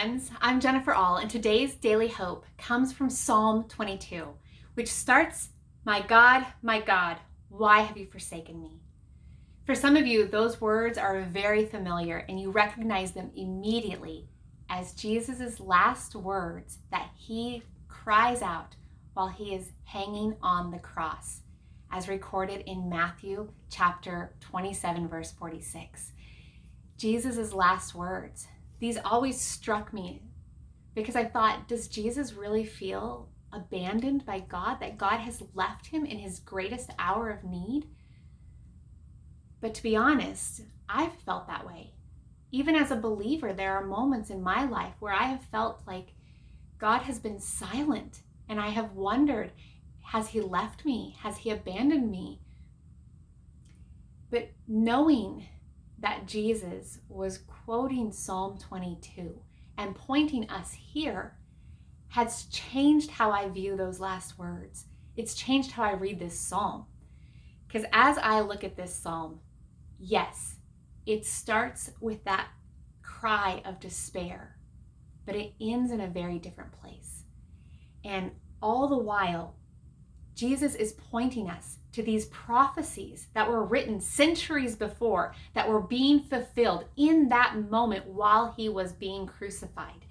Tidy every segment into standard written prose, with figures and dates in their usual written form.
friends. I'm Jennifer All, and today's Daily Hope comes from Psalm 22, which starts, my God, why have you forsaken me?" For some of you, those words are very familiar, and you recognize them immediately as Jesus' last words that he cries out while he is hanging on the cross, as recorded in Matthew chapter 27, verse 46. Jesus' last words. These always struck me because I thought, does Jesus really feel abandoned by God, that God has left him in his greatest hour of need? But to be honest, I've felt that way. Even as a believer, there are moments in my life where I have felt like God has been silent, and I have wondered, has he left me? Has he abandoned me? But knowing that Jesus was quoting Psalm 22 and pointing us here has changed how I view those last words. It's changed how I read this psalm. Because as I look at this psalm, yes, it starts with that cry of despair, but it ends in a very different place. And all the while, Jesus is pointing us to these prophecies that were written centuries before, that were being fulfilled in that moment while he was being crucified.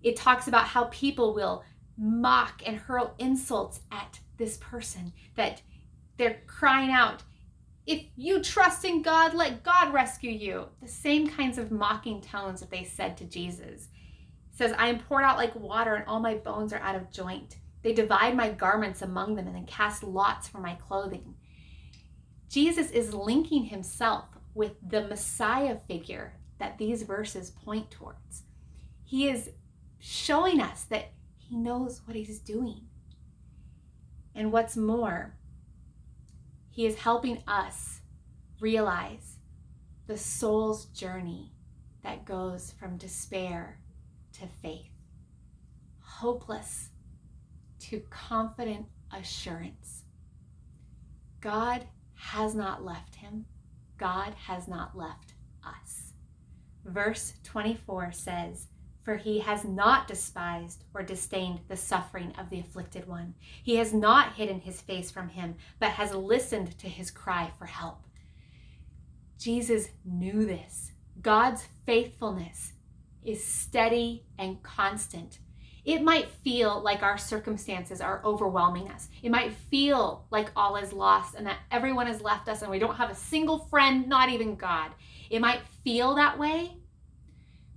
It talks about how people will mock and hurl insults at this person, that they're crying out, "If you trust in God, let God rescue you." The same kinds of mocking tones that they said to Jesus. It says, "I am poured out like water and all my bones are out of joint. They divide my garments among them and then cast lots for my clothing." Jesus is linking himself with the Messiah figure that these verses point towards. He is showing us that he knows what he's doing. And what's more, he is helping us realize the soul's journey that goes from despair to faith, hopeless to confident assurance. God has not left him. God has not left us. Verse 24 says, "For he has not despised or disdained the suffering of the afflicted one. He has not hidden his face from him, but has listened to his cry for help." Jesus knew this. God's faithfulness is steady and constant. It might feel like our circumstances are overwhelming us. It might feel like all is lost and that everyone has left us and we don't have a single friend, not even God. It might feel that way,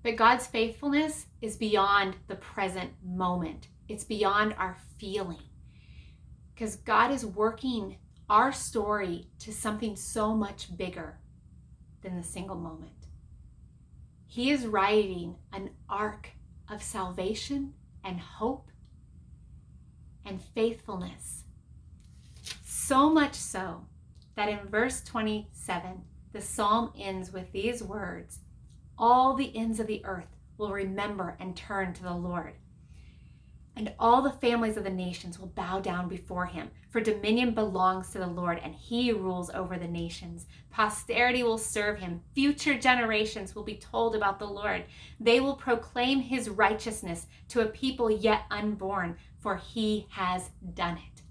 but God's faithfulness is beyond the present moment. It's beyond our feeling, because God is working our story to something so much bigger than the single moment. He is writing an arc of salvation and hope and faithfulness. So much so that in verse 27, the psalm ends with these words, "All the ends of the earth will remember and turn to the Lord, and all the families of the nations will bow down before him. For dominion belongs to the Lord, and he rules over the nations. Posterity will serve him. Future generations will be told about the Lord. They will proclaim his righteousness to a people yet unborn, for he has done it."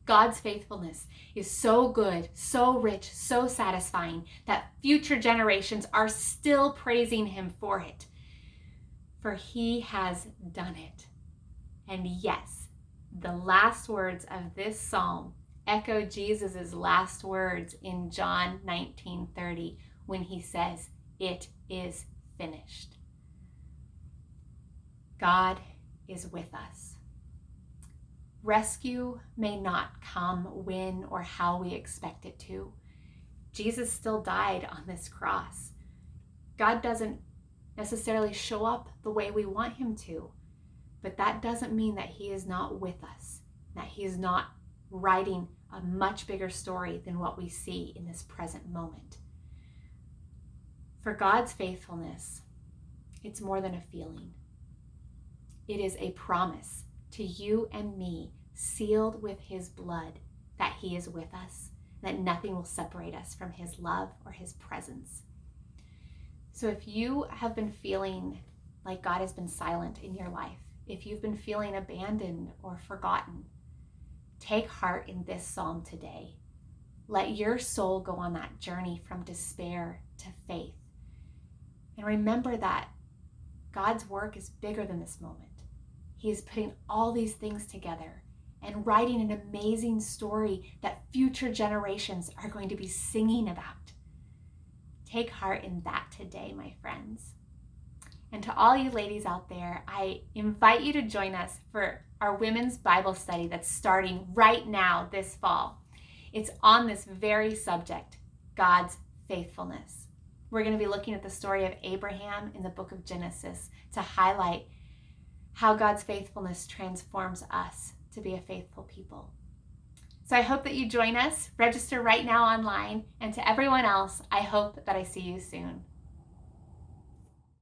God's faithfulness is so good, so rich, so satisfying that future generations are still praising him for it. For he has done it. And yes, the last words of this psalm echo Jesus' last words in John 19:30 when he says, "It is finished." God is with us. Rescue may not come when or how we expect it to. Jesus still died on this cross. God doesn't necessarily show up the way we want him to, but that doesn't mean that he is not with us, that he is not writing a much bigger story than what we see in this present moment. For God's faithfulness, it's more than a feeling. It is a promise to you and me, sealed with his blood, that he is with us, that nothing will separate us from his love or his presence. So if you have been feeling like God has been silent in your life, if you've been feeling abandoned or forgotten, take heart in this psalm today. Let your soul go on that journey from despair to faith. And remember that God's work is bigger than this moment. He is putting all these things together and writing an amazing story that future generations are going to be singing about. Take heart in that today, my friends. And to all you ladies out there, I invite you to join us for our women's Bible study that's starting right now this fall. It's on this very subject, God's faithfulness. We're going to be looking at the story of Abraham in the book of Genesis to highlight how God's faithfulness transforms us to be a faithful people. So I hope that you join us. Register right now online. And to everyone else, I hope that I see you soon.